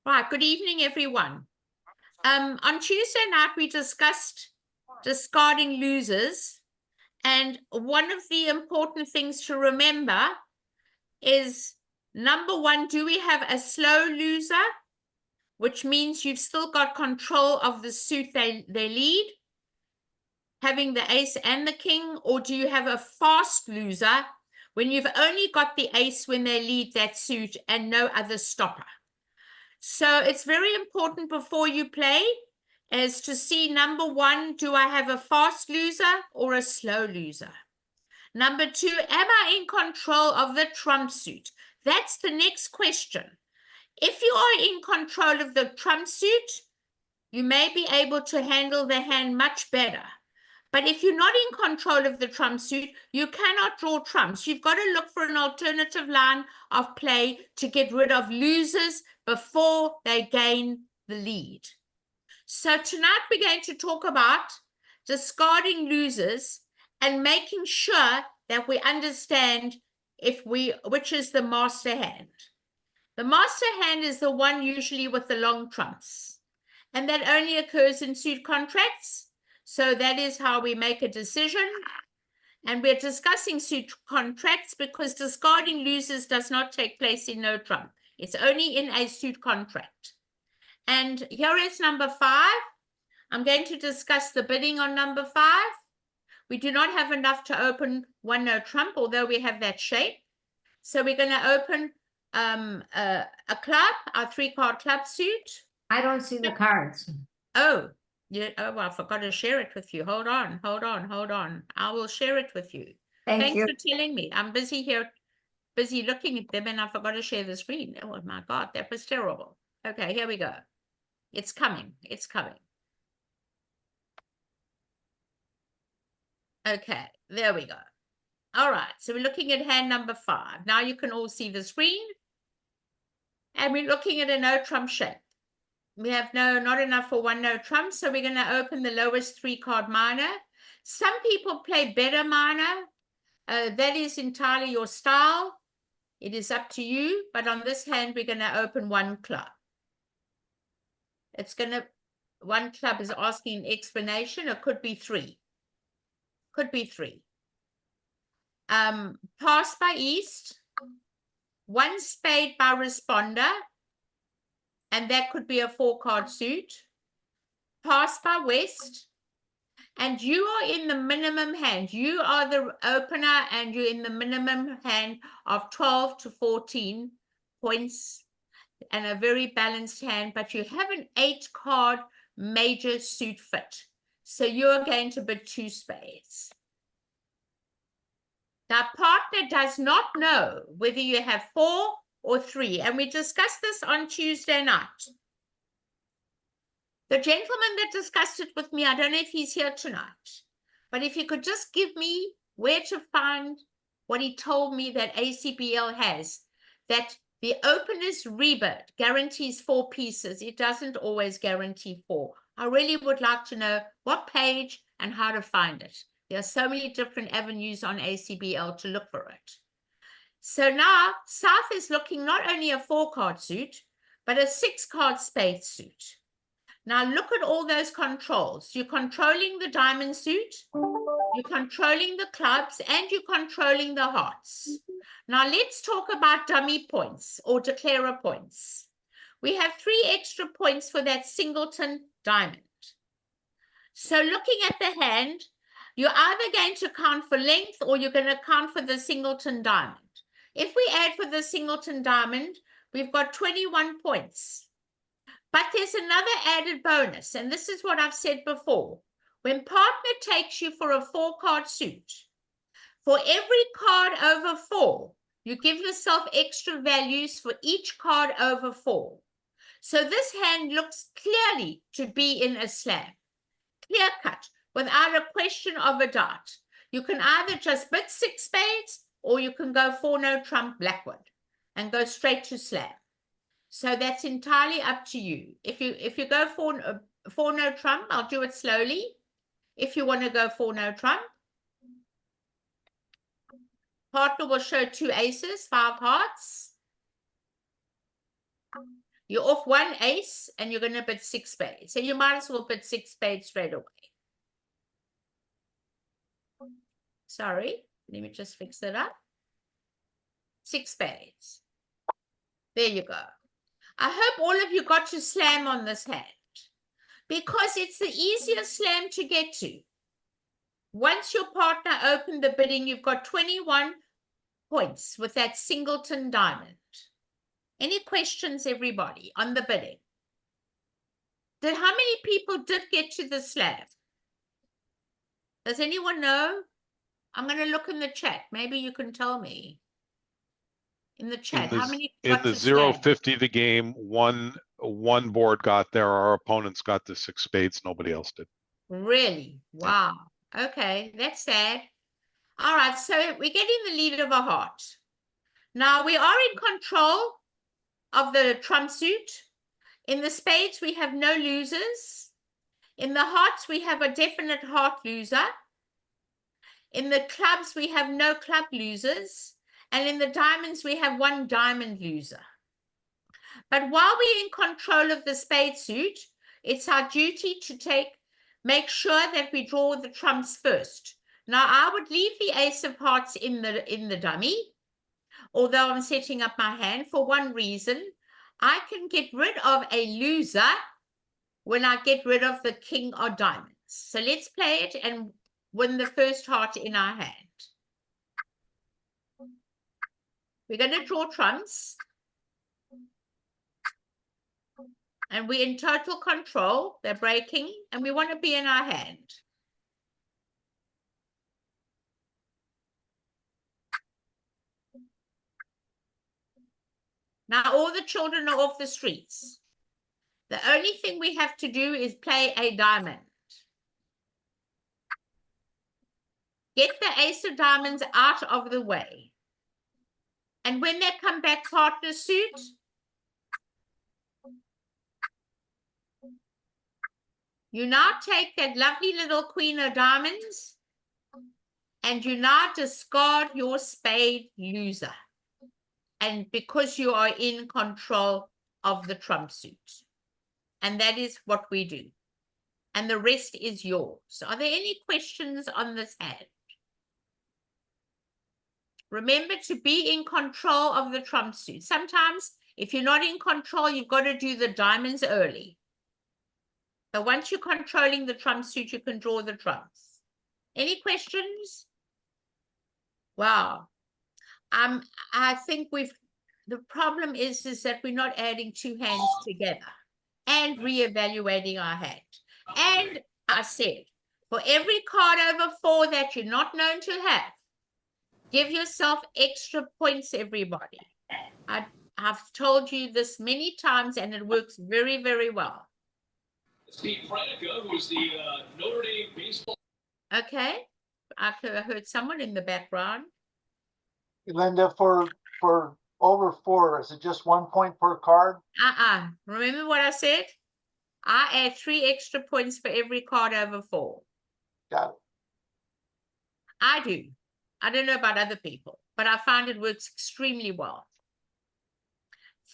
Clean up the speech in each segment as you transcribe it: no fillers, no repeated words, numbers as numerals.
Right, good evening, everyone. On Tuesday night, we discussed discarding losers. And one of the important things to remember is, number one, do we have a slow loser? Which means you've still got control of the suit they lead, having the ace and the king, or do you have a fast loser when you've only got the ace when they lead that suit and no other stopper? So it's very important before you play is to see, number one, do I have a fast loser or a slow loser? Number two, am I in control of the trump suit? That's the next question. If you are in control of the trump suit, you may be able to handle the hand much better. But if you're not in control of the trump suit, you cannot draw trumps. You've got to look for an alternative line of play to get rid of losers before they gain the lead. So tonight we're going to talk about discarding losers and making sure that we understand which is the master hand. The master hand is the one usually with the long trumps, and that only occurs in suit contracts. So that is how we make a decision. And we're discussing suit contracts because discarding losers does not take place in no trump. It's only in a suit contract. And here is number 5. I'm going to discuss the bidding on number 5. We do not have enough to open one no trump, although we have that shape. So we're going to open a club, our 3-card club suit. I don't see the cards. Oh, yeah. Oh, well, I forgot to share it with you. Hold on. I will share it with you. Thanks for telling me. I'm busy here, busy looking at them, and I forgot to share the screen. Oh my God, that was terrible. Okay, here we go. It's coming. It's coming. Okay, there we go. All right, so we're looking at hand number 5. Now you can all see the screen. And we're looking at a no trump shape. We have not enough for one no trump, so we're going to open the lowest 3-card minor. Some people play better minor. That is entirely your style. It is up to you. But on this hand, we're going to open 1 club. One club is asking an explanation. It could be 3. Could be 3. Pass by east. 1 spade by responder. And that could be a 4-card suit. Pass by west. And you are in the minimum hand. You are the opener and you're in the minimum hand of 12 to 14 points and a very balanced hand, but you have an 8-card major suit fit. So you're going to bid 2 spades. Now, partner does not know whether you have 4 or 3, and we discussed this on Tuesday night. The gentleman that discussed it with me, I don't know if he's here tonight, but if you could just give me where to find what he told me that ACBL has, that the opener's rebid guarantees 4 pieces. It doesn't always guarantee 4. I really would like to know what page and how to find it. There are so many different avenues on ACBL to look for it. So now South is looking not only a 4-card suit, but a 6-card spade suit. Now look at all those controls. You're controlling the diamond suit, you're controlling the clubs, and you're controlling the hearts. Now let's talk about dummy points or declarer points. We have 3 extra points for that singleton diamond. So looking at the hand, you're either going to count for length or you're going to count for the singleton diamond. If we add for the singleton diamond, we've got 21 points. But there's another added bonus, and this is what I've said before. When partner takes you for a 4-card suit, for every card over 4, you give yourself extra values for each card over 4. So this hand looks clearly to be in a slam. Clear cut, without a question of a doubt. You can either just bid 6 spades, or you can go 4 no trump blackwood and go straight to slam. So that's entirely up to you. If you go for no trump, I'll do it slowly. If you want to go for no trump, partner will show 2 aces, 5 hearts. You're off 1 ace and you're going to bid 6 spades. So you might as well bid 6 spades straight away. Sorry, let me just fix that up. 6 spades. There you go. I hope all of you got to slam on this hand, because it's the easiest slam to get to. Once your partner opened the bidding, you've got 21 points with that singleton diamond. Any questions, everybody, on the bidding? How many people did get to the slam? Does anyone know? I'm going to look in the chat. Maybe you can tell me. In the chat, how many got to slam? 0.50 the game, one board got there. Our opponents got the 6 spades. Nobody else did. Really? Wow. Okay, that's sad. All right, so we're getting the lead of a heart. Now we are in control of the trump suit. In the spades, we have no losers. In the hearts, we have a definite heart loser. In the clubs, we have no club losers. And in the diamonds, we have 1 diamond loser. But while we're in control of the spade suit, it's our duty to make sure that we draw the trumps first. Now, I would leave the ace of hearts in the dummy, although I'm setting up my hand for one reason. I can get rid of a loser when I get rid of the king of diamonds. So let's play it and win the first heart in our hand. We're going to draw trumps. And we're in total control. They're breaking, and we want to be in our hand. Now all the children are off the streets. The only thing we have to do is play a diamond. Get the ace of diamonds out of the way. And when they come back partner suit, you now take that lovely little queen of diamonds and you now discard your spade loser. And because you are in control of the trump suit. And that is what we do. And the rest is yours. Are there any questions on this hand? Remember to be in control of the trump suit. Sometimes, if you're not in control, you've got to do the diamonds early. But once you're controlling the trump suit, you can draw the trumps. Any questions? Wow. I think the problem is that we're not adding 2 hands together and reevaluating our hand. And I said, for every card over 4 that you're not known to have, give yourself extra points, everybody. I've told you this many times, and it works very, very well. Steve Pranica, who's the Notre Dame baseball. Okay, I heard someone in the background. Linda, for over 4, is it just 1 point per card? Remember what I said? I add 3 extra points for every card over 4. Got it. I do. I don't know about other people, but I find it works extremely well.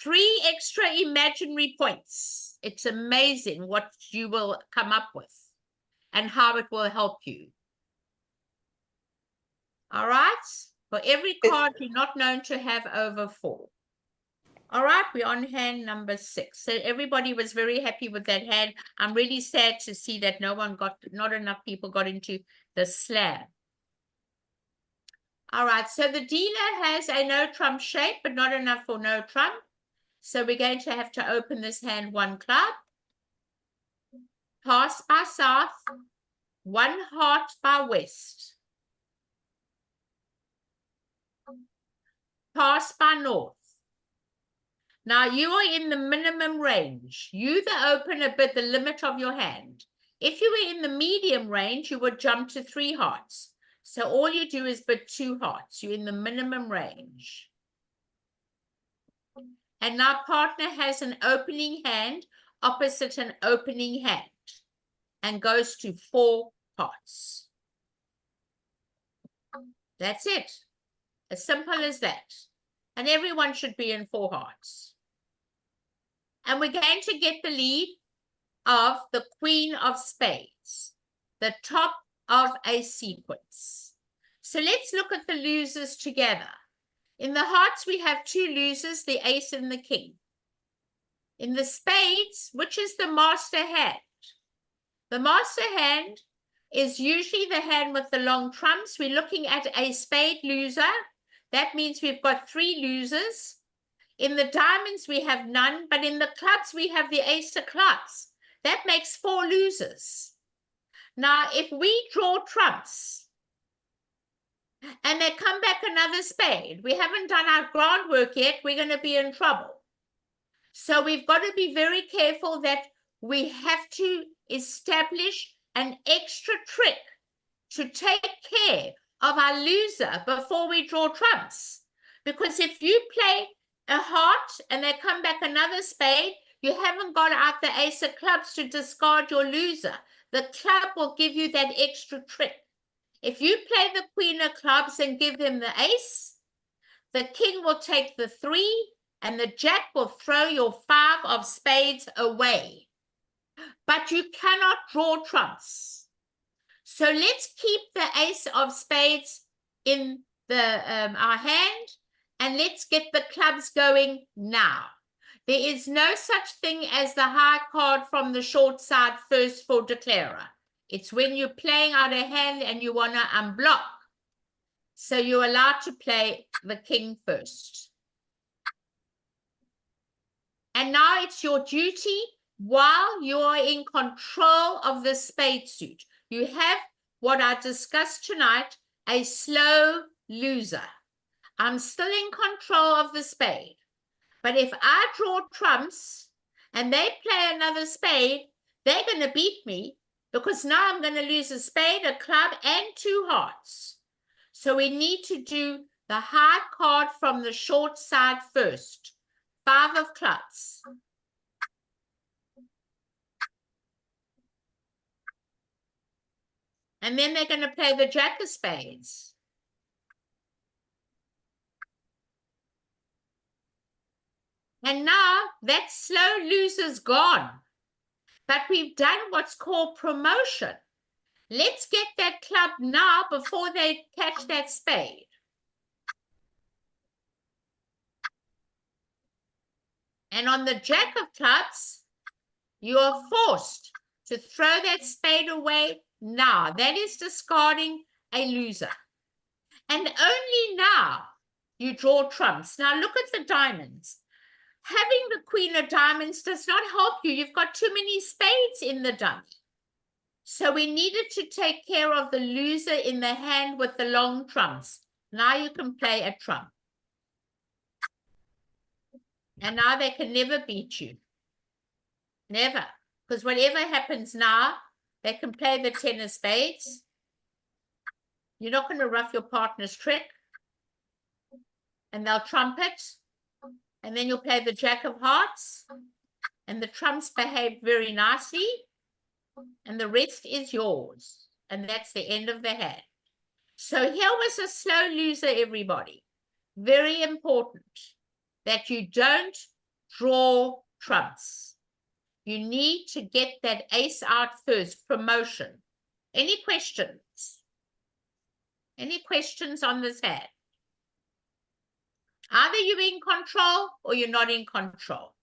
3 extra imaginary points. It's amazing what you will come up with and how it will help you. All right? For every card you're not known to have over 4. All right, we're on hand number 6. So everybody was very happy with that hand. I'm really sad to see that not enough people got into the slam. All right, so the dealer has a no trump shape, but not enough for no trump. So we're going to have to open this hand 1 club, pass by south, 1 heart by west, pass by north. Now you are in the minimum range. You, the opener, bid the limit of your hand. If you were in the medium range, you would jump to 3 hearts. So all you do is bid 2 hearts. You're in the minimum range. And now partner has an opening hand opposite an opening hand and goes to 4 hearts. That's it. As simple as that. And everyone should be in 4 hearts. And we're going to get the lead of the Queen of Spades, the top of a sequence. So let's look at the losers together. In the hearts, we have two losers, the ace and the king. In the spades, which is the master hand? The master hand is usually the hand with the long trumps. We're looking at a spade loser. That means we've got 3 losers. In the diamonds, we have none, but in the clubs, we have the ace of clubs. That makes 4 losers. Now, if we draw trumps and they come back another spade, we haven't done our groundwork yet, we're going to be in trouble. So we've got to be very careful that we have to establish an extra trick to take care of our loser before we draw trumps. Because if you play a heart and they come back another spade, you haven't got out the ace of clubs to discard your loser. The club will give you that extra trick. If you play the queen of clubs and give them the ace, the king will take the 3 and the jack will throw your 5 of spades away. But you cannot draw trumps. So let's keep the ace of spades in our hand, and let's get the clubs going now. There is no such thing as the high card from the short side first for declarer. It's when you're playing out a hand and you want to unblock. So you're allowed to play the king first. And now it's your duty, while you're in control of the spade suit, you have what I discussed tonight, a slow loser. I'm still in control of the spade. But if I draw trumps and they play another spade, they're going to beat me because now I'm going to lose a spade, a club, and 2 hearts. So we need to do the high card from the short side first. 5 of clubs. And then they're going to play the jack of spades. And now that slow loser's gone. But we've done what's called promotion. Let's get that club now before they catch that spade. And on the jack of clubs, you are forced to throw that spade away now. That is discarding a loser. And only now you draw trumps. Now look at the diamonds. Having the queen of diamonds does not help you. You've got too many spades in the dummy. So we needed to take care of the loser in the hand with the long trumps. Now you can play a trump. And now they can never beat you. Never. Because whatever happens now, they can play the 10 of spades. You're not going to rough your partner's trick. And they'll trump it. And then you'll play the jack of hearts. And the trumps behave very nicely. And the rest is yours. And that's the end of the hand. So here was a slow loser, everybody. Very important that you don't draw trumps. You need to get that ace out first, promotion. Any questions? Any questions on this hand? Either you're in control or you're not in control.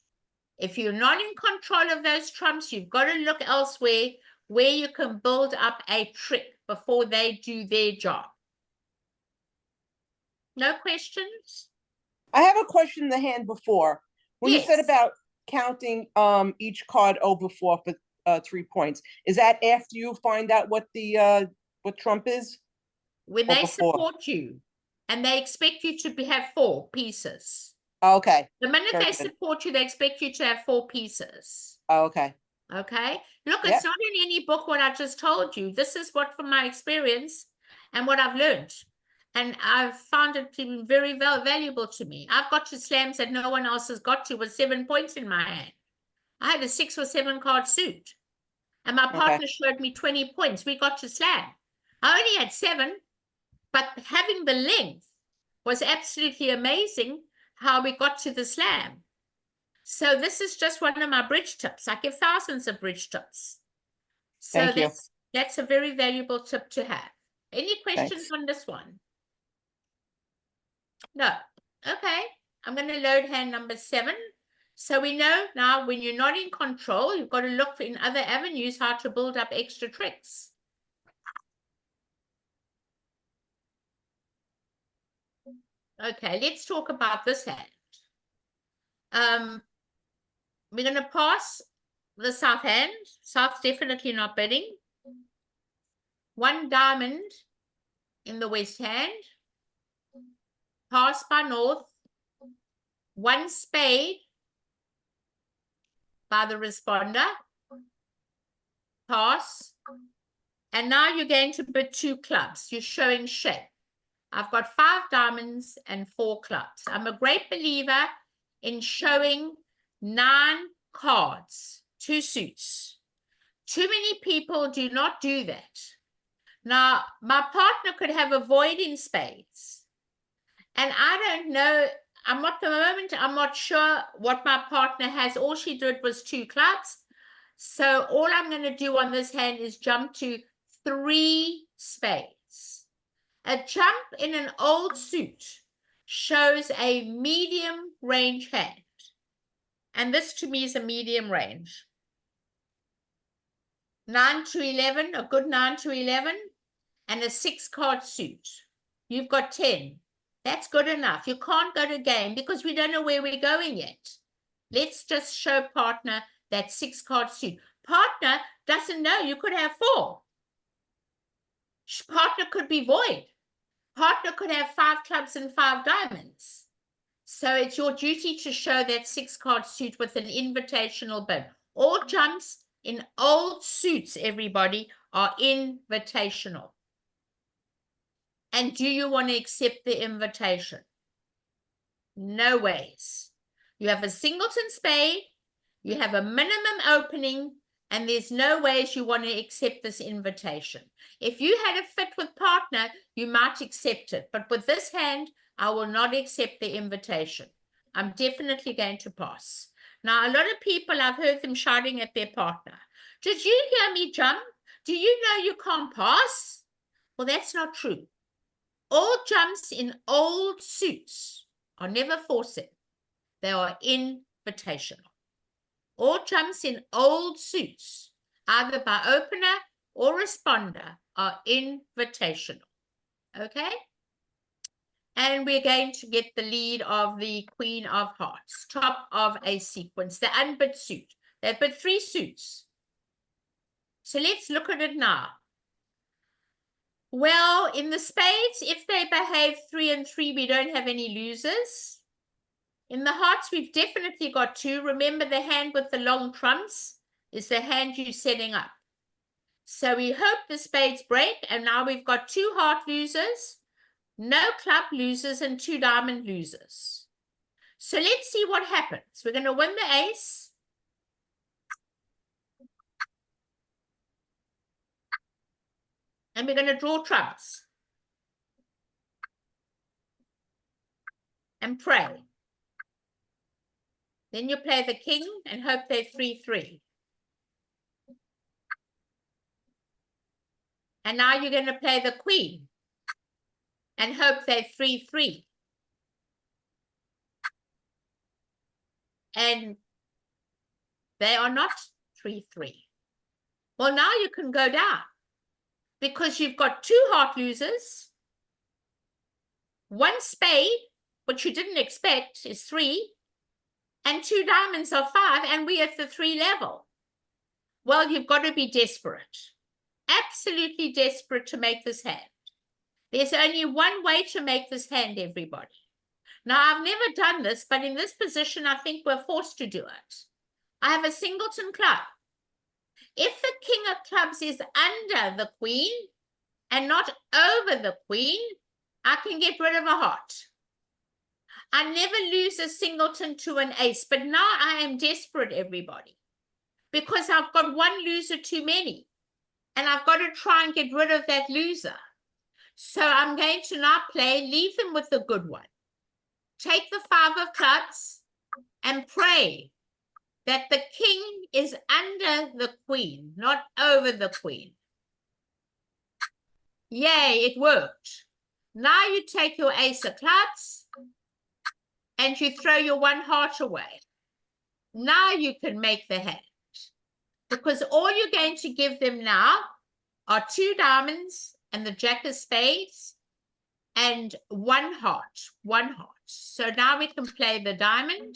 If you're not in control of those trumps, you've got to look elsewhere where you can build up a trick before they do their job. No questions? I have a question in the hand before. When Yes. you said about counting each card over 4 for 3 points, is that after you find out what the what trump is? When Or they before? support you and they expect you to have 4 pieces. Oh, okay. The minute Very they good. support you, they expect you to have 4 pieces. Oh, okay. Okay? Look, Yep. it's not in any book what I just told you. This is what from my experience and what I've learned. And I've found it to be very valuable to me. I've got to slams that no one else has got to with 7 points in my hand. I had a 6 or 7 card suit. And my partner showed me 20 points. We got to slam. I only had 7, but having the length was absolutely amazing how we got to the slam. So this is just one of my bridge tips. I give thousands of bridge tips. So Thank you. that's a very valuable tip to have. Any questions Thanks. on this one? No. Okay. I'm going to load hand number 7. So we know now when you're not in control, you've got to look in other avenues how to build up extra tricks. Okay, let's talk about this hand. We're going to pass the south hand. South's definitely not bidding. 1 diamond in the west hand. Pass by north. 1 spade by the responder. Pass. And now you're going to bid 2 clubs. You're showing shape. I've got 5 diamonds and 4 clubs. I'm a great believer in showing 9 cards, 2 suits. Too many people do not do that. Now, my partner could have a void in spades. And I don't know, I'm not sure what my partner has. All she did was 2 clubs. So all I'm going to do on this hand is jump to 3 spades. A jump in an old suit shows a medium range hand. And this to me is a medium range. 9 to 11, a good 9 to 11, and a 6-card suit. You've got 10. That's good enough. You can't go to game because we don't know where we're going yet. Let's just show partner that 6-card suit. Partner doesn't know. You could have 4. Partner could be void. Partner could have 5 clubs and 5 diamonds. So it's your duty to show that 6-card suit with an invitational bid. All jumps in old suits, everybody, are invitational. And do you want to accept the invitation? No ways. You have a singleton spade, you have a minimum opening, and there's no ways you want to accept this invitation. If you had a fit with partner, you might accept it. But with this hand, I will not accept the invitation. I'm definitely going to pass. Now, a lot of people, I've heard them shouting at their partner. Did you hear me jump? Do you know you can't pass? Well, that's not true. All jumps in old suits are never forcing. They are invitational. All jumps in old suits, either by opener or responder, are invitational. Okay? And we're going to get the lead of the Queen of Hearts, top of a sequence, the unbid suit. They've bid 3 suits. So let's look at it now. Well, in the spades, if they behave 3 and 3, we don't have any losers. In the hearts, we've definitely got 2. Remember, the hand with the long trumps is the hand you're setting up. So we hope the spades break, and now we've got 2 heart losers, no club losers, and 2 diamond losers. So let's see what happens. We're going to win the ace. And we're going to draw trumps. And pray. Then you play the king and hope they're 3-3. And now you're going to play the queen and hope they're 3-3. And they are not 3-3. Well, now you can go down because you've got 2 heart losers, 1 spade, which you didn't expect is 3, and 2 diamonds are 5, and we're at the 3 level. Well, you've got to be desperate, absolutely desperate to make this hand. There's only one way to make this hand, everybody. Now, I've never done this, but in this position, I think we're forced to do it. I have a singleton club. If the king of clubs is under the queen and not over the queen, I can get rid of a heart. I never lose a singleton to an ace, but now I am desperate, everybody, because I've got 1 loser too many, and I've got to try and get rid of that loser. So I'm going to now play, leave them with the good one. Take the 5 of clubs and pray that the king is under the queen, not over the queen. Yay, it worked. Now you take your ace of clubs and you throw your one heart away. Now you can make the hand, because all you're going to give them now are 2 diamonds and the jack of spades and 1 heart, 1 heart. So now we can play the diamond.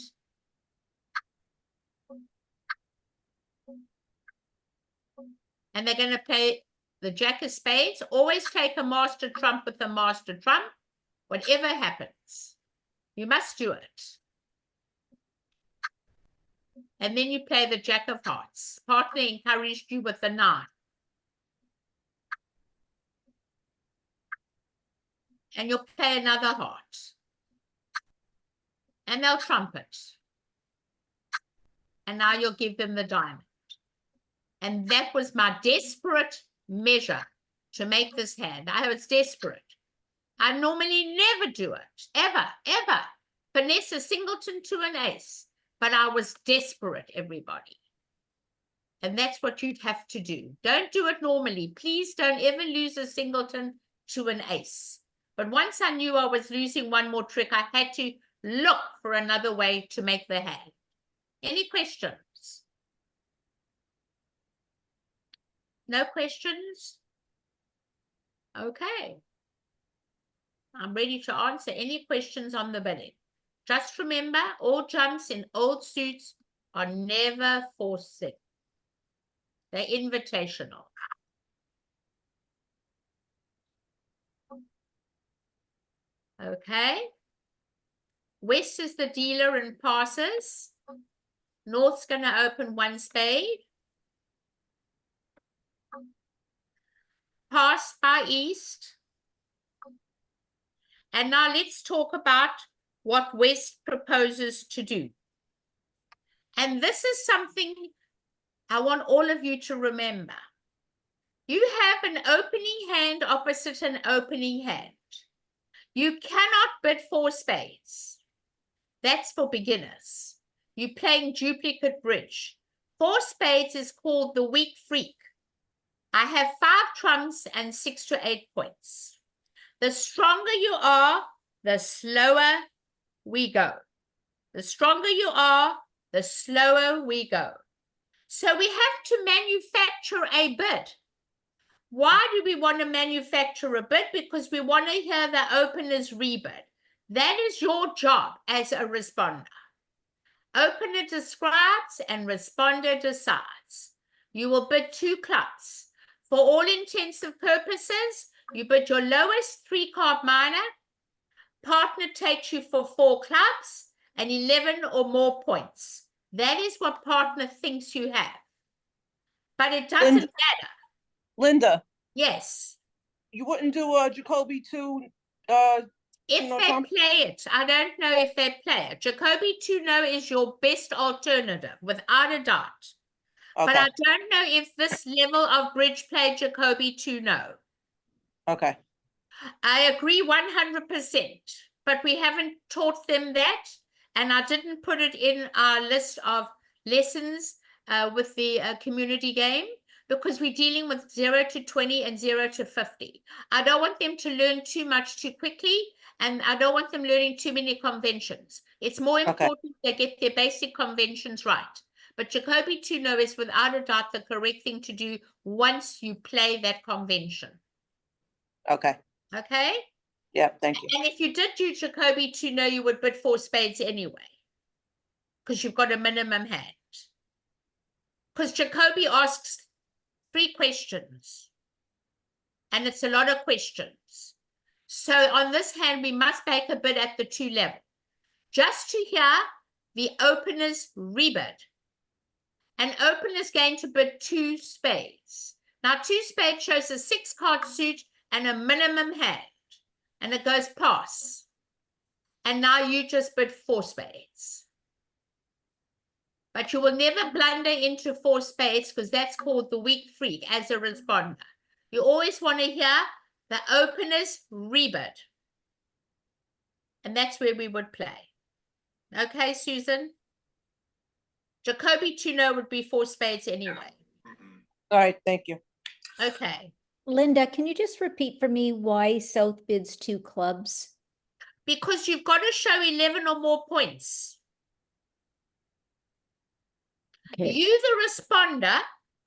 And they're going to play the jack of spades. Always take a master trump with a master trump, whatever happens. You must do it. And then you play the jack of hearts. Partner encouraged you with the 9. And you'll play another heart. And they'll trumpet. And now you'll give them the diamond. And that was my desperate measure to make this hand. I was desperate. I normally never do it, ever, ever. Finesse a singleton to an ace. But I was desperate, everybody. And that's what you'd have to do. Don't do it normally. Please don't ever lose a singleton to an ace. But once I knew I was losing one more trick, I had to look for another way to make the hand. Any questions? No questions? Okay. I'm ready to answer any questions on the bidding. Just remember, all jumps in old suits are never forcing. They're invitational. Okay. West is the dealer and passes. North's going to open 1 spade. Pass by East. And now let's talk about what West proposes to do. And this is something I want all of you to remember. You have an opening hand opposite an opening hand. You cannot bid 4 spades. That's for beginners. You're playing duplicate bridge. 4 spades is called the weak freak. I have 5 trumps and 6 to 8 points. The stronger you are, the slower we go. The stronger you are, the slower we go. So we have to manufacture a bid. Why do we want to manufacture a bid? Because we want to hear the opener's rebid. That is your job as a responder. Opener describes and responder decides. You will bid 2 clubs. For all intents and purposes, you bid your lowest 3-card minor. Partner takes you for 4 clubs and 11 or more points. That is what partner thinks you have. But it doesn't matter. Linda. Yes. You wouldn't do a Jacoby 2 if no they trump? play it. I don't know if they play it. Jacoby 2-no is your best alternative, without a doubt. Okay. But I don't know if this level of bridge play Jacoby 2-no. Okay. I agree 100%, but we haven't taught them that, and I didn't put it in our list of lessons with the community game, because we're dealing with 0 to 20 and 0 to 50. I don't want them to learn too much too quickly, and I don't want them learning too many conventions. It's more important they get their basic conventions right. But Jacoby 2-no is without a doubt the correct thing to do once you play that convention. Okay. Okay? Yeah, thank you. And if you did do Jacoby 2-no, you would bid 4 spades anyway, because you've got a minimum hand. Because Jacoby asks 3 questions, and it's a lot of questions. So on this hand, we must make a bid at the 2 level, just to hear the opener's rebid. An opener's going to bid 2 spades. Now 2 spades shows a 6-card suit and a minimum hand, and it goes pass. And now you just bid 4 spades. But you will never blunder into 4 spades, because that's called the weak freak as a responder. You always want to hear the opener's rebid. And that's where we would play. Okay, Susan? Jacoby to know would be 4 spades anyway. All right, thank you. Okay. Linda, can you just repeat for me why South bids 2 clubs? Because you've got to show 11 or more points. Okay. You, the responder,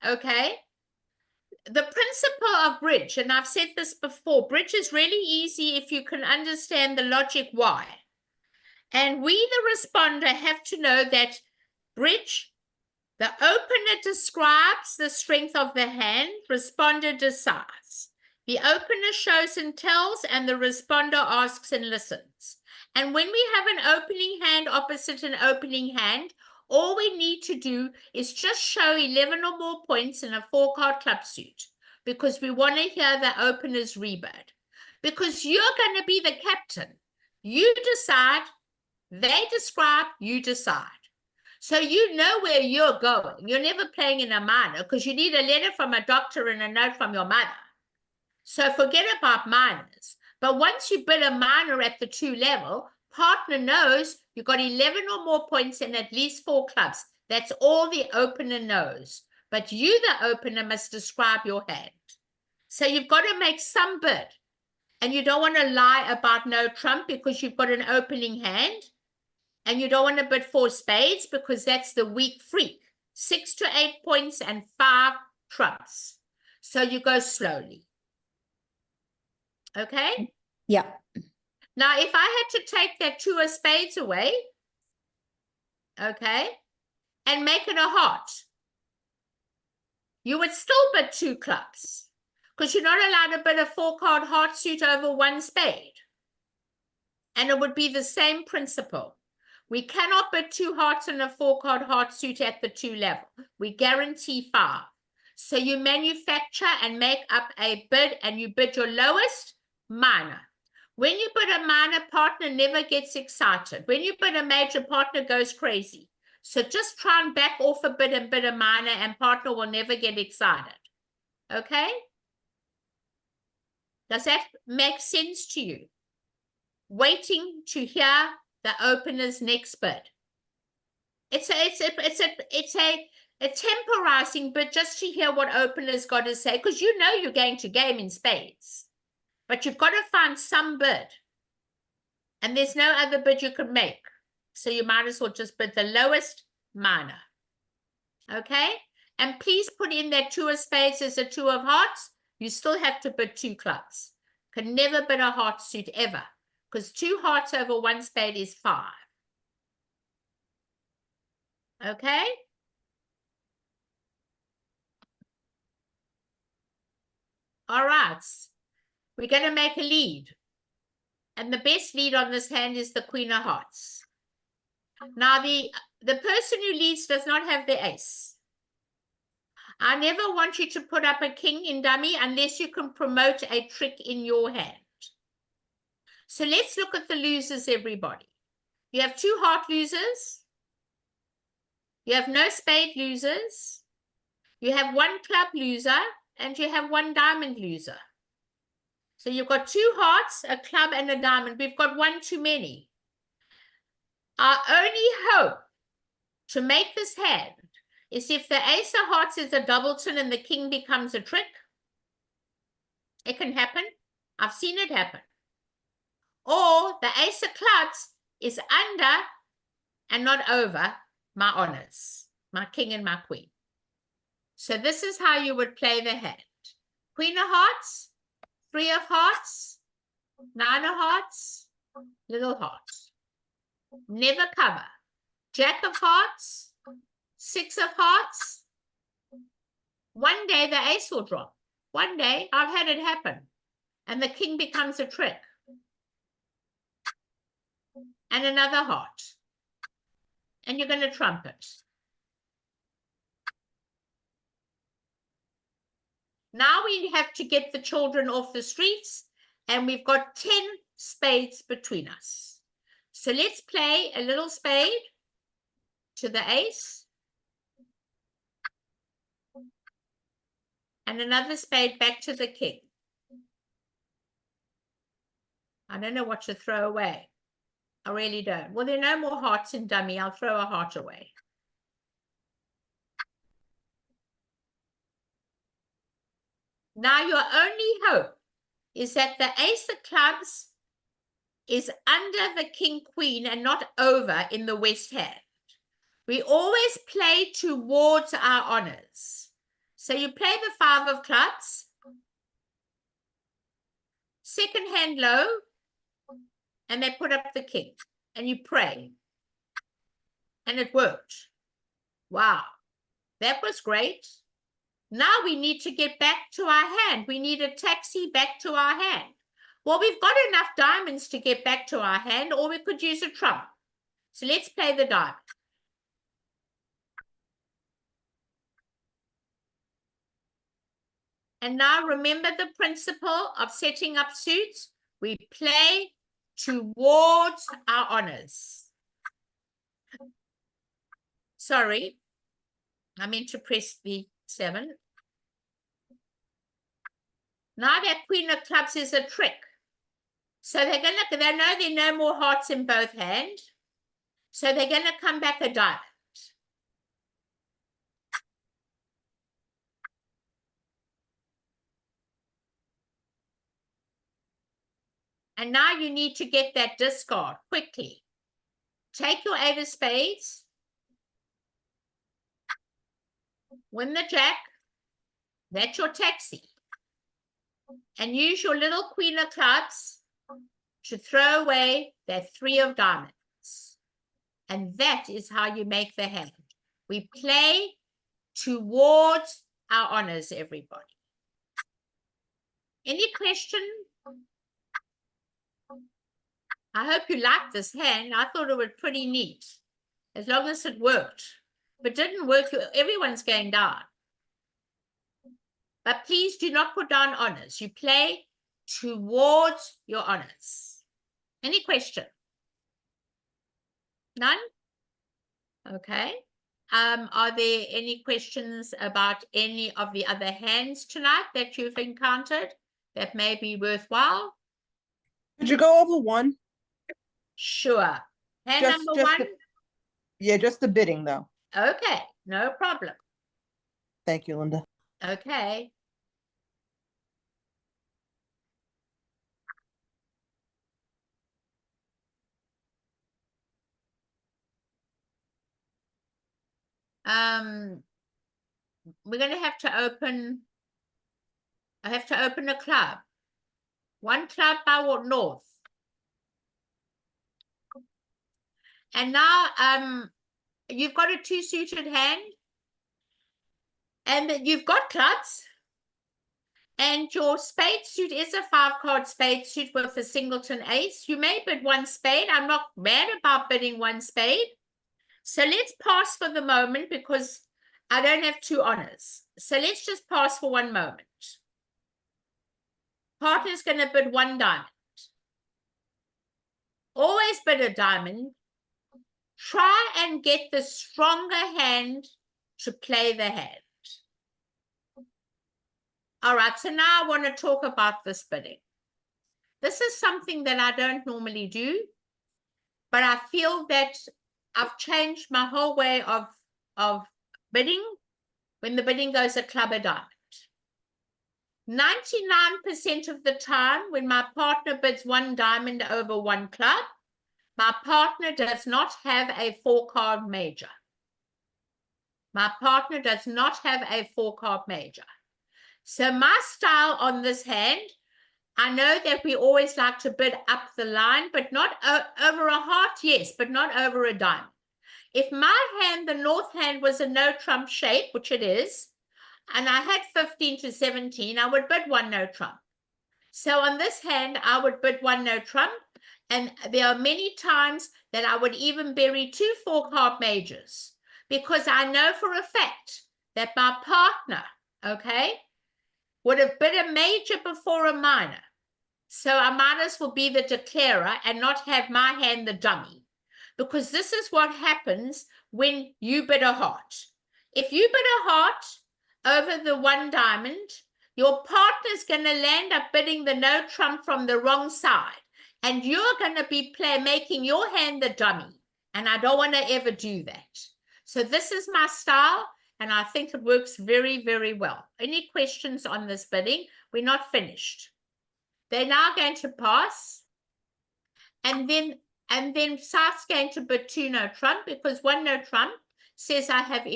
okay? The principle of bridge, and I've said this before, bridge is really easy if you can understand the logic why. And we, the responder, have to know that bridge, the opener describes the strength of the hand, responder decides. The opener shows and tells, and the responder asks and listens. And when we have an opening hand opposite an opening hand, all we need to do is just show 11 or more points in a 4-card club suit, because we want to hear the opener's rebird. Because you're going to be the captain. You decide, they describe, you decide. So you know where you're going. You're never playing in a minor because you need a letter from a doctor and a note from your mother. So forget about minors. But once you bid a minor at the 2 level, partner knows you've got 11 or more points in at least 4 clubs. That's all the opener knows. But you, the opener, must describe your hand. So you've got to make some bid. And you don't want to lie about no trump because you've got an opening hand. And you don't want to bid 4 spades because that's the weak freak. 6 to 8 points and 5 trumps. So you go slowly. Okay? Yeah. Now, if I had to take that 2 of spades away, okay, and make it a heart, you would still bid 2 clubs because you're not allowed to bid a 4-card heart suit over 1 spade. And it would be the same principle. We cannot bid 2 hearts in a 4-card heart suit at the 2 level. We guarantee 5. So you manufacture and make up a bid and you bid your lowest minor. When you bid a minor, partner never gets excited. When you bid a major, partner goes crazy. So just try and back off a bid and bid a minor and partner will never get excited. Okay? Does that make sense to you? Waiting to hear the opener's next bid. It's a temporizing bid just to hear what opener's got to say, because you know you're going to game in spades. But you've got to find some bid. And there's no other bid you can make. So you might as well just bid the lowest minor. Okay? And please put in that 2 of spades as a 2 of hearts. You still have to bid 2 clubs. Can never bid a heart suit ever. Because 2 hearts over 1 spade is 5. Okay? All right. We're going to make a lead. And the best lead on this hand is the Queen of Hearts. Now, the person who leads does not have the ace. I never want you to put up a king in dummy unless you can promote a trick in your hand. So let's look at the losers, everybody. You have 2 heart losers. You have no spade losers. You have 1 club loser. And you have 1 diamond loser. So you've got 2 hearts, a club, and a diamond. We've got 1 too many. Our only hope to make this hand is if the ace of hearts is a doubleton and the king becomes a trick. It can happen. I've seen it happen. Or the ace of clubs is under and not over my honors, my king and my queen. So this is how you would play the hand. Queen of hearts, 3 of hearts, 9 of hearts, little hearts. Never cover. Jack of hearts, 6 of hearts. One day the ace will drop. One day, I've had it happen. And the king becomes a trick. And another heart. And you're going to trump it. Now we have to get the children off the streets. And we've got 10 spades between us. So let's play a little spade to the ace. And another spade back to the king. I don't know what to throw away. I really don't. Well, there are no more hearts in dummy. I'll throw a heart away. Now your only hope is that the ace of clubs is under the king queen and not over in the west hand. We always play towards our honors. So you play the 5 of clubs, second hand low, and they put up the king, and you pray. And it worked. Wow, that was great. Now we need to get back to our hand. We need a taxi back to our hand. Well, we've got enough diamonds to get back to our hand, or we could use a trump. So let's play the diamond. And now remember the principle of setting up suits. We play towards our honors. Sorry, I meant to press the 7. Now that queen of clubs is a trick. So they know there are no more hearts in both hands. So they're going to come back a diamond. And now you need to get that discard quickly. Take your 8 of spades. Win the jack. That's your taxi. And use your little queen of clubs to throw away that 3 of diamonds. And that is how you make the hand. We play towards our honors, everybody. Any question? I hope you liked this hand. I thought it was pretty neat, as long as it worked. If it didn't work, everyone's going down. But please do not put down honors. You play towards your honors. Any question? None? Okay. Are there any questions about any of the other hands tonight that you've encountered that may be worthwhile? Could you go over one? Sure. Hand Just- number just 1? Yeah, just the bidding though. Okay, no problem. Thank you, Linda. Okay. We're going to have to open, I have to open a club. 1 club by north. And now you've got a 2-suited hand. And you've got clubs. And your spade suit is a 5-card spade suit with a singleton ace. You may bid 1 spade. I'm not mad about bidding 1 spade. So let's pass for the moment because I don't have 2 honors. So let's just pass for 1 moment. Partner's going to bid 1 diamond. Always bid a diamond. Try and get the stronger hand to play the hand. All right, so now I want to talk about this bidding. This is something that I don't normally do, but I feel that I've changed my whole way of bidding when the bidding goes a club a diamond. 99% of the time when my partner bids 1 diamond over 1 club, my partner does not have a 4-card major. My partner does not have a 4-card major. So my style on this hand, I know that we always like to bid up the line, but not over a heart, yes, but not over a diamond. If my hand, the north hand, was a no trump shape, which it is, and I had 15 to 17, I would bid 1 no trump. So on this hand, I would bid 1 no trump, and there are many times that I would even bury 2 4-card majors, because I know for a fact that my partner, okay, would have bid a major before a minor. So I might as well be the declarer and not have my hand the dummy. Because this is what happens when you bid a heart. If you bid a heart over the 1 diamond, your partner's going to land up bidding the no trump from the wrong side. And you're going to be making your hand the dummy. And I don't want to ever do that. So this is my style. and I think it works very, very well. Any questions on this bidding? We're not finished. They're now going to pass, and then South's going to bid 2 no trump, because 1 no trump says I have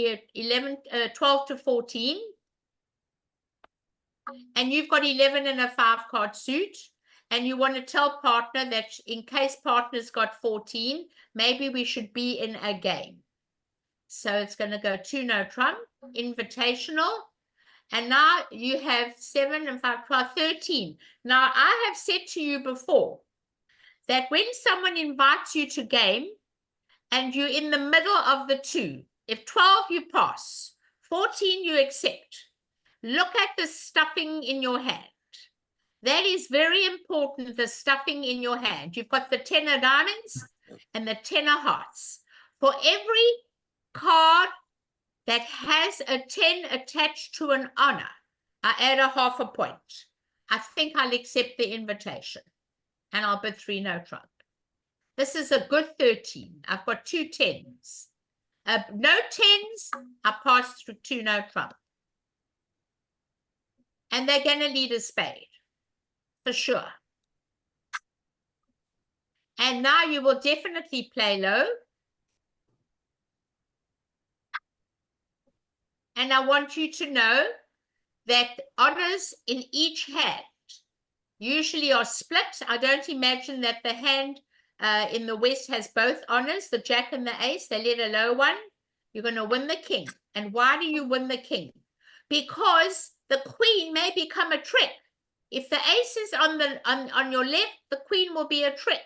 12 to 14, and you've got 11 in a 5-card suit, and you want to tell partner that in case partner's got 14, maybe we should be in a game. So it's going to go 2 no trump, invitational, and now you have 7 and 5, 12, 13. Now I have said to you before that when someone invites you to game and you're in the middle of the two, if 12 you pass, 14 you accept, look at the stuffing in your hand. That is very important, the stuffing in your hand. You've got the 10 of diamonds and the 10 of hearts. For every card that has a 10 attached to an honor, I add a half a point. I think I'll accept the invitation, and I'll bid 3 no trump. This is a good 13. I've got 2 10s. No 10s, I pass through 2 no trump. And they're going to lead a spade, for sure. And now you will definitely play low. And I want you to know that honors in each hand usually are split. I don't imagine that the hand in the West has both honors, the jack and the ace. They let a low one. You're going to win the king. And why do you win the king? Because the queen may become a trick. If the ace is on your left, the queen will be a trick.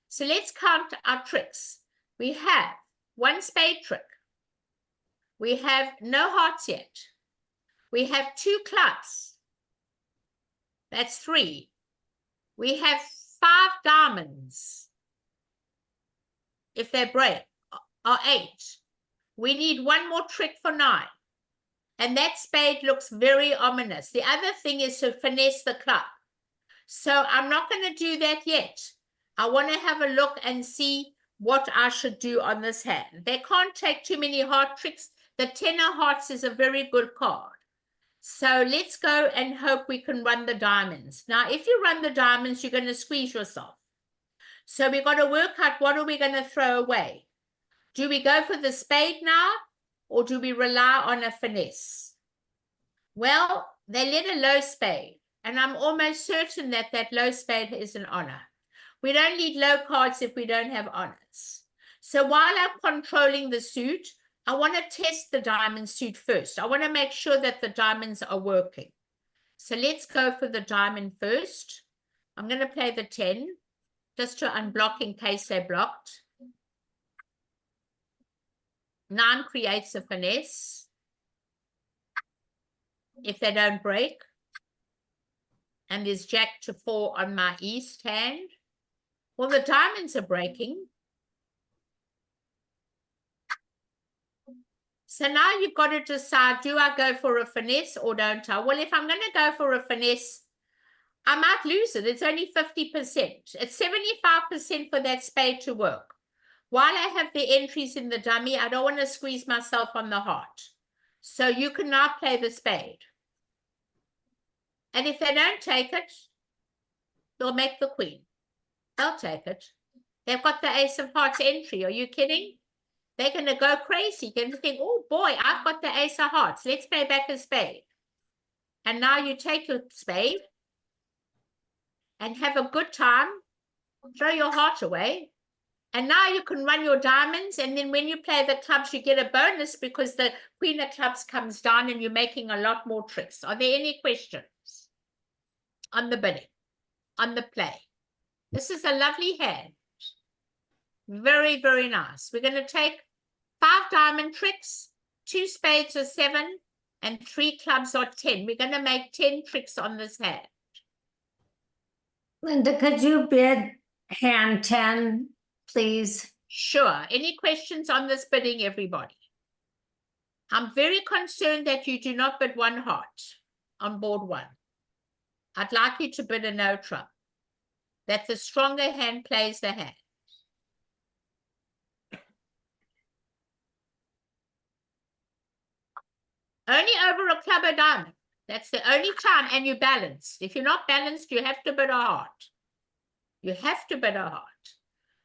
So let's count our tricks. We have 1 spade trick. We have no hearts yet. We have 2 clubs. That's 3. We have 5 diamonds. If they break, or 8. We need 1 more trick for 9. And that spade looks very ominous. The other thing is to finesse the club. So I'm not going to do that yet. I want to have a look and see what I should do on this hand. They can't take too many heart tricks. The 10 of hearts is a very good card. So let's go and hope we can run the diamonds. Now, if you run the diamonds, you're going to squeeze yourself. So we've got to work out what are we going to throw away. Do we go for the spade now, or do we rely on a finesse? Well, they let a low spade, and I'm almost certain that that low spade is an honor. We don't need low cards if we don't have honors. So while I'm controlling the suit, I want to test the diamond suit first. I want to make sure that the diamonds are working. So let's go for the diamond first. I'm going to play the 10 just to unblock in case they're blocked. 9 creates a finesse if they don't break. And there's jack to 4 on my east hand. Well, the diamonds are breaking. So now you've got to decide, do I go for a finesse or don't I? Well, if I'm going to go for a finesse, I might lose it. It's only 50%. It's 75% for that spade to work. While I have the entries in the dummy, I don't want to squeeze myself on the heart. So you can now play the spade. And if they don't take it, they'll make the queen. They'll take it. They've got the ace of hearts entry. Are you kidding? They're going to go crazy. They're going to think, oh boy, I've got the ace of hearts. Let's play back a spade. And now you take your spade and have a good time. Throw your heart away. And now you can run your diamonds. And then when you play the clubs, you get a bonus because the queen of clubs comes down and you're making a lot more tricks. Are there any questions on the bidding, on the play? This is a lovely hand. Very, very nice. We're going to take 5 diamond tricks, 2 spades are 7, and 3 clubs are 10. We're going to make 10 tricks on this hand. Linda, could you bid hand 10, please? Sure. Any questions on this bidding, everybody? I'm very concerned that you do not bid 1 heart on board 1. I'd like you to bid a no trump, that the stronger hand plays the hand. Only over a club or diamond. That's the only time, and you're balanced. If you're not balanced, you have to bid a heart. You have to bid a heart.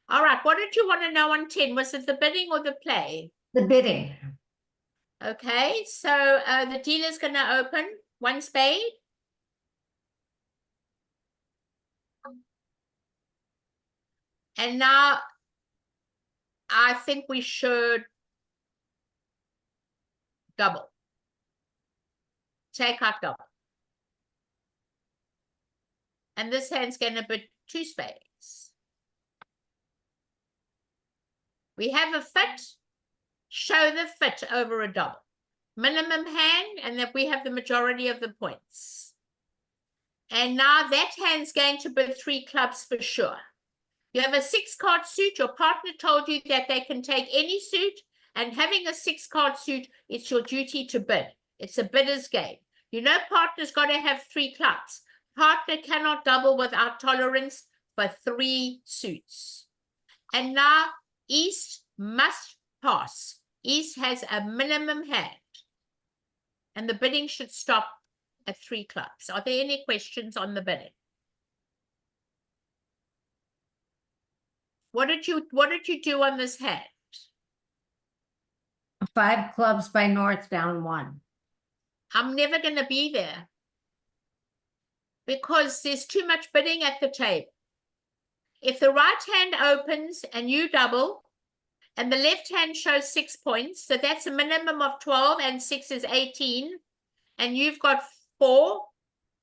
All right, what did you want to know on 10? Was it the bidding or the play? The bidding. Okay, so the dealer's going to open one spade. And now I think we should double. Take out double. And this hand's going to bid 2 spades. We have a fit. Show the fit over a double. Minimum hand, and that we have the majority of the points. And now that hand's going to bid 3 clubs for sure. You have a 6-card suit. Your partner told you that they can take any suit, and having a 6-card suit, it's your duty to bid. It's a bidder's game. You know, partner's got to have 3 clubs. Partner cannot double without tolerance for 3 suits. And now East must pass. East has a minimum hand. And the bidding should stop at 3 clubs. Are there any questions on the bidding? What did you do on this hand? 5 clubs by North, down 1. I'm never going to be there because there's too much bidding at the table. If the right hand opens and you double, and the left hand shows 6 points, so that's a minimum of 12, and 6 is 18, and you've got 4,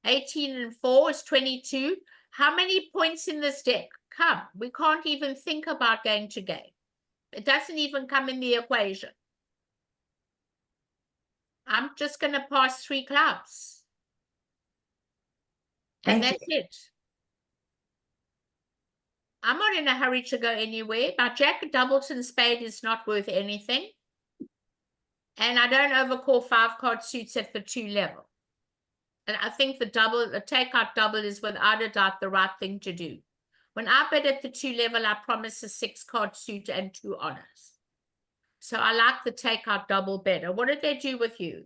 18 and 4 is 22. How many points in this deck? Come, we can't even think about going to game. It doesn't even come in the equation. I'm just going to pass 3 clubs. And Thank that's it. I'm not in a hurry to go anywhere. My Jack Doubleton spade is not worth anything. And I don't overcall 5-card suits at the 2 level. And I think the takeout double is without a doubt the right thing to do. When I bid at the 2 level, I promise a 6-card suit and 2 honors. So I like the takeout double better. What did they do with you?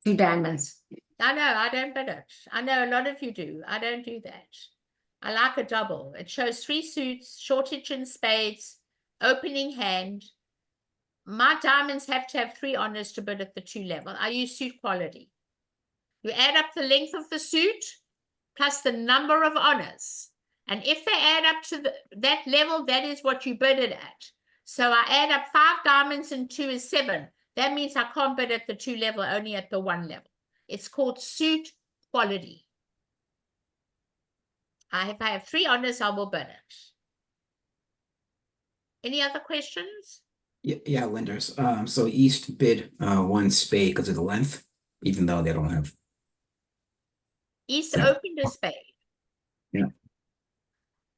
2 diamonds. I know, I don't bid it. I know a lot of you do. I don't do that. I like a double. It shows 3 suits, shortage in spades, opening hand. My diamonds have to have 3 honors to bid at the 2 level. I use suit quality. You add up the length of the suit plus the number of honors. And if they add up to that level, that is what you bid it at. So I add up 5 diamonds and 2 is 7. That means I can't bid at the 2 level, only at the 1 level. It's called suit quality. If I have 3 honors, I will bid it. Any other questions? Yeah, lenders. So East bid 1 spade because of the length, even though they don't have. East Yeah. opened a spade. Yeah.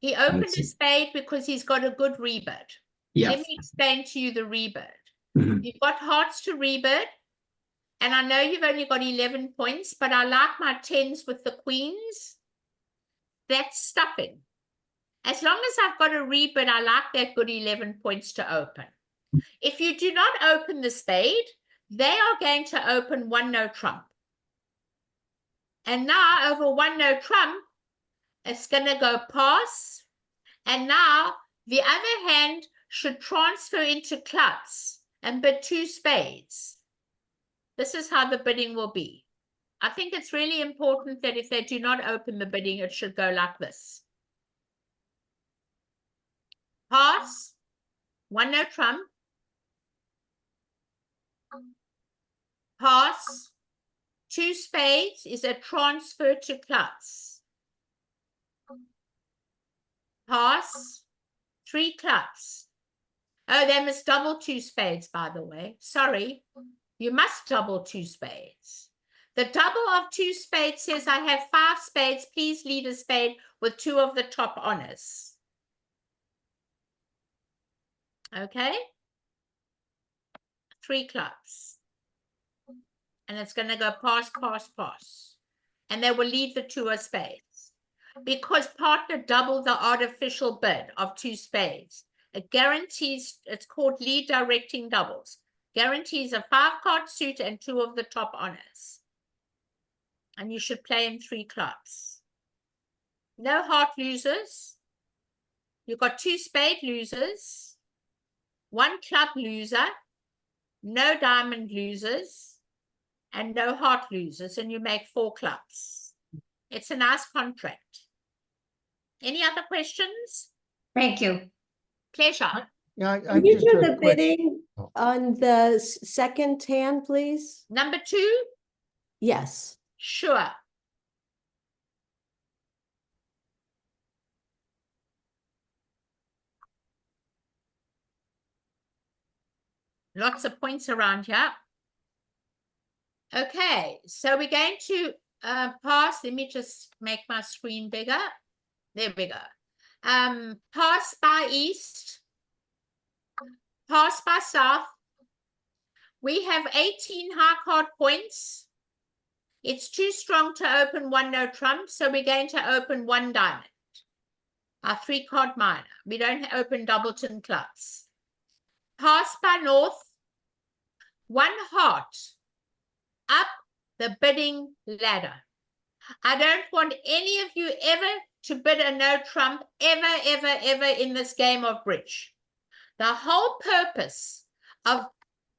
He opened Let's a see. spade because he's got a good rebid. Yeah. Let me explain to you the rebid. Mhm. You've got hearts to rebid, and I know you've only got 11 points, but I like my 10s with the queens. That's stuffing. As long as I've got a rebid, I like that good 11 points to open. If you do not open the spade, they are going to open 1 no trump. And now over 1 no trump, it's going to go pass. And now the other hand should transfer into clubs and bid 2 spades. This is how the bidding will be. I think it's really important that if they do not open the bidding, it should go like this. Pass, 1 no trump. Pass, 2 spades is a transfer to clubs. Pass, 3 clubs. Oh, they must double 2 spades, by the way. Sorry, you must double 2 spades. The double of 2 spades says I have 5 spades. Please lead a spade with 2 of the top honors. Okay? 3 clubs. And it's going to go pass, pass, pass. And they will lead the 2 of spades. Because partner doubled the artificial bid of 2 spades. It guarantees, it's called lead directing doubles. Guarantees a 5-card suit and 2 of the top honors. And you should play in 3 clubs. No heart losers. You've got 2 spade losers, 1 club loser, no diamond losers, and no heart losers, and you make 4 clubs. It's a nice contract. Any other questions? Thank you. Pleasure. Yeah, I Can you just do a the quick- bidding Oh. on the second hand, please? Number 2, Yes. sure. Lots of points around here. Okay, so we're going to pass. Let me just make my screen bigger. There we go. Pass by east, pass by south. We have 18 high card points. It's too strong to open 1 no trump, so we're going to open 1 diamond. Our 3-card minor. We don't open doubleton clubs. Pass by north, 1 heart up the bidding ladder. I don't want any of you ever to bid a no trump ever in this game of bridge. The whole purpose of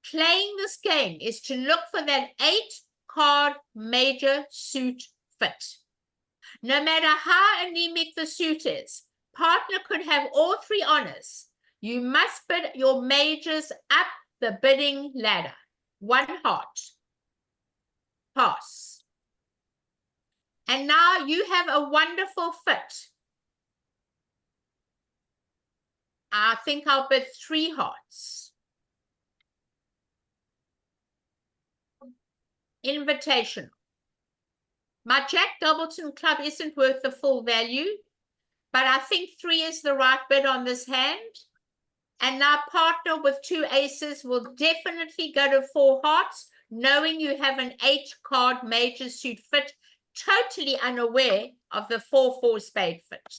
playing this game is to look for that 8-card major suit fit. No matter how anemic the suit is, partner could have all 3 honors. You must bid your majors up the bidding ladder. 1 heart. Pass. And now you have a wonderful fit. I think I'll bid 3 hearts. Invitational. My Jack Doubleton club isn't worth the full value, but I think 3 is the right bid on this hand. And now partner with 2 aces will definitely go to 4 hearts, knowing you have an 8-card major suit fit, totally unaware of the 4-4 spade fit.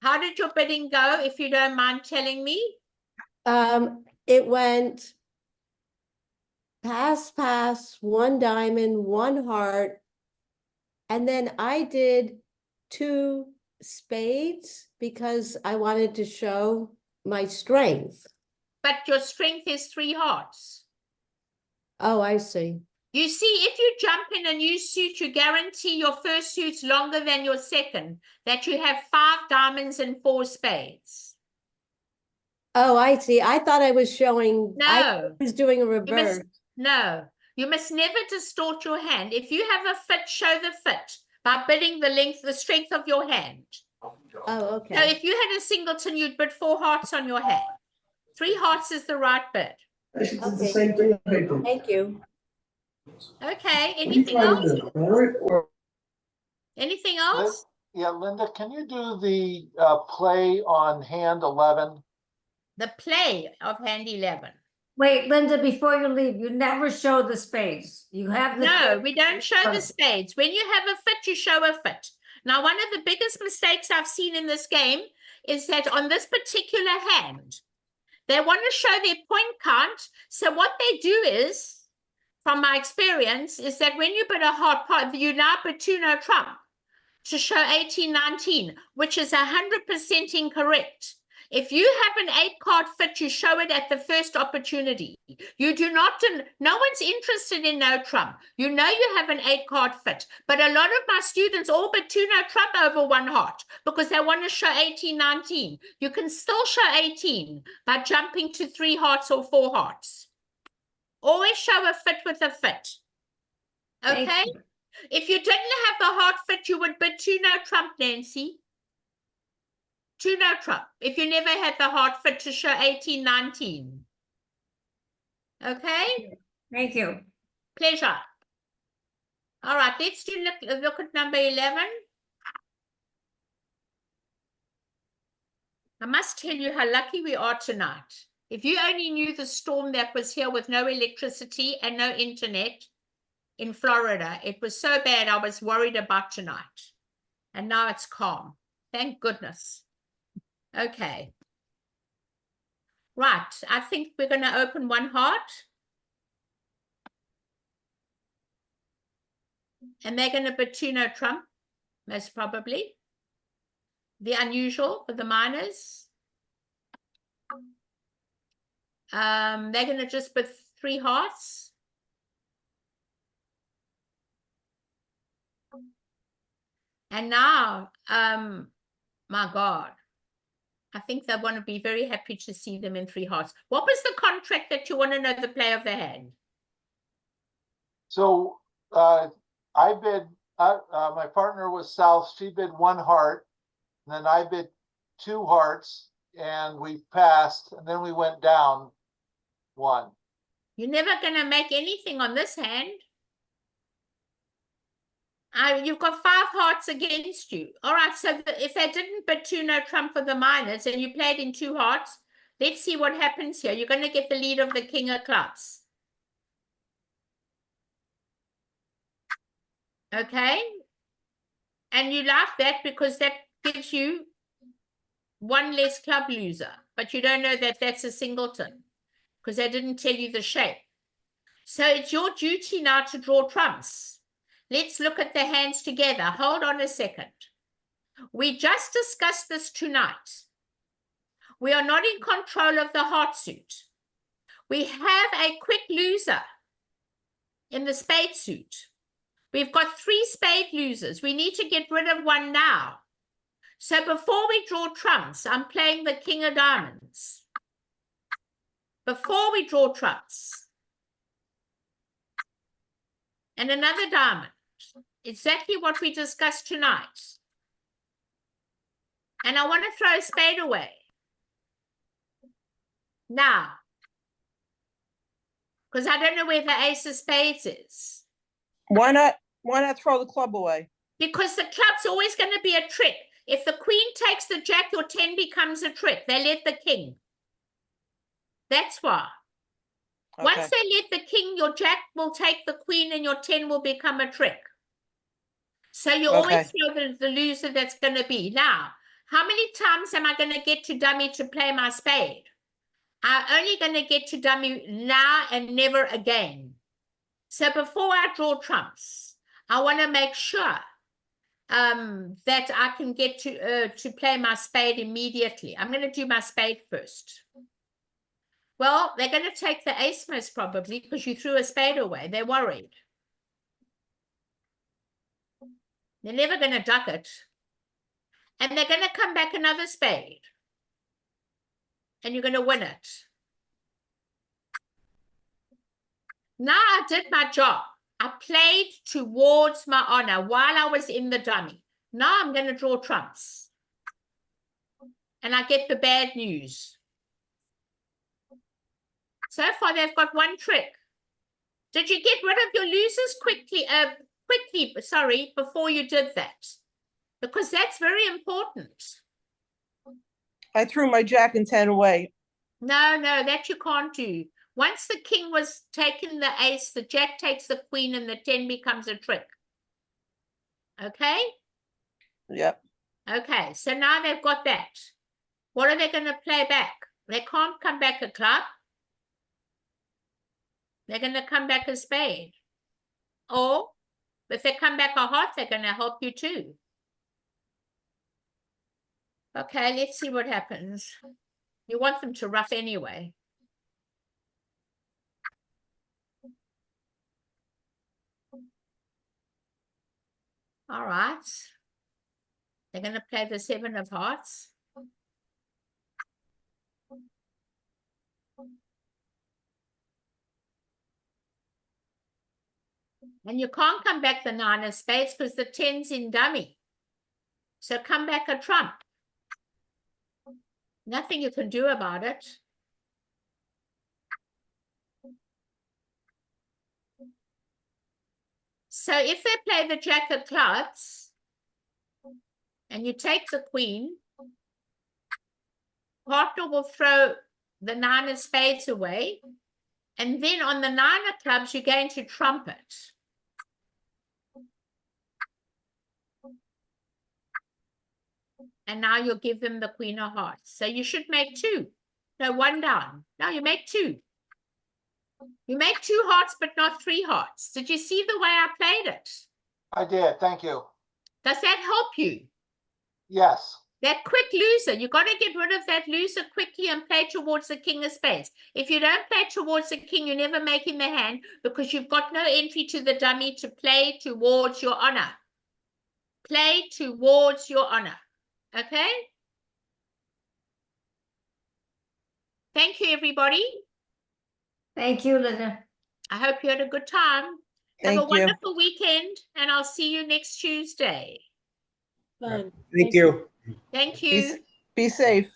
How did your bidding go, if you don't mind telling me? It went pass, pass, 1 diamond, 1 heart. And then I did 2 spades because I wanted to show my strength. But your strength is 3 hearts. Oh, I see. You see, if you jump in a new suit, you guarantee your first suit's longer than your second, that you have 5 diamonds and 4 spades. Oh, I see. I thought I was showing, I No, was doing a you must, reverse. no, you must never distort your hand. If you have a fit, show the fit by bidding the length, the strength of your hand. Oh, So okay. if you had a singleton, you'd bid 4 hearts on your hand. 3 hearts is the right bid. Okay. Thank you. Okay, anything else? Anything else? Yeah, Linda, can you do the play on hand 11? The play of hand 11. Wait, Linda, before you leave, you never show the spades. You have the. No, we don't show the spades. When you have a fit, you show a fit. Now, one of the biggest mistakes I've seen in this game is that on this particular hand, they want to show their point count. So what they do is, from my experience, is that when you bid a hard pot, you now bid 2 no trump to show 18-19, which is 100% incorrect. If you have an 8-card fit, you show it at the first opportunity. You do not, no one's interested in no trump. You know you have an 8-card fit, but a lot of my students all but 2 no trump over 1 heart because they want to show 18-19. You can still show 18 by jumping to 3 hearts or 4 hearts. Always show a fit with a fit. Thank Okay? you. If you didn't have the heart fit, you would bid 2 no trump, Nancy. 2 no trump. If you never had the heart fit to show 18-19. Okay? Thank you. Pleasure. All right, let's look at number 11. I must tell you how lucky we are tonight. If you only knew the storm that was here with no electricity and no internet in Florida, it was so bad I was worried about tonight. And now it's calm. Thank goodness. Okay. Right, I think we're going to open one heart. And they're going to Batuno trump, most probably. The unusual for the minors. They're going to just put 3 hearts. And now, my God, I think they want to be very happy to see them in 3 hearts. What was the contract that you want to know the play of the hand? So, I bid, my partner was south, she bid 1 heart, and then I bid 2 hearts, and we passed, and then we went down 1. You're never going to make anything on this hand. You've got 5 hearts against you. All right, so if they didn't Batuno trump for the minors and you played in 2 hearts, let's see what happens here. You're going to get the lead of the king of clubs. Okay? And you like that because that gives you 1 less club loser. But you don't know that that's a singleton because they didn't tell you the shape. So it's your duty now to draw trumps. Let's look at the hands together. Hold on a second. We just discussed this tonight. We are not in control of the heart suit. We have a quick loser in the spade suit. We've got 3 spade losers. We need to get rid of 1 now. So before we draw trumps, I'm playing the king of diamonds. Before we draw trumps. And another diamond. Exactly what we discussed tonight. And I want to throw a spade away. Now. Because I don't know where the ace of spades is. Why not throw the club away? Because the club's always going to be a trick. If the queen takes the jack, your 10 becomes a trick. They let the king. That's why. Okay. Once they let the king, your jack will take the queen and your 10 will become a trick. So you always throw the loser that's going to be. Now, how many times am I going to get to dummy to play my spade? I'm only going to get to dummy now and never again. So before I draw trumps, I want to make sure that I can get to play my spade immediately. I'm going to do my spade first. Well, they're going to take the ace most probably because you threw a spade away. They're worried. They're never going to duck it. And they're going to come back another spade. And you're going to win it. Now I did my job. I played towards my honor while I was in the dummy. Now I'm going to draw trumps. And I get the bad news. So far, they've got 1 trick. Did you get rid of your losers quickly, before you did that? Because that's very important. I threw my jack and 10 away. No, that you can't do. Once the king was taking the ace, the jack takes the queen and the 10 becomes a trick. Okay? Yep. Okay, so now they've got that. What are they going to play back? They can't come back a club. They're going to come back a spade. Or if they come back a heart, they're going to help you too. Okay, let's see what happens. You want them to rough anyway. All right. They're going to play the 7 of hearts. And you can't come back the 9 of spades because the 10's in dummy. So come back a trump. Nothing you can do about it. So if they play the jack of clubs and you take the queen, partner will throw the 9 of spades away. And then on the 9 of clubs, you're going to trump it. And now you'll give them the queen of hearts. So you should make 2. No, one down. No, you make two. You make two hearts, but not three hearts. Did you see the way I played it? I did, thank you. Does that help you? Yes, That quick loser, you got to get rid of that loser quickly and play towards the king of spades. If you don't play towards the king, you're never making the hand because you've got no entry to the dummy to play towards your honor. Play towards your honor. Okay? Thank you, everybody. Thank you, Linda. I hope you had a good time. Have a Thank you. wonderful weekend, and I'll see you next Tuesday. Fun. Thank you. Thank Be, you. be safe.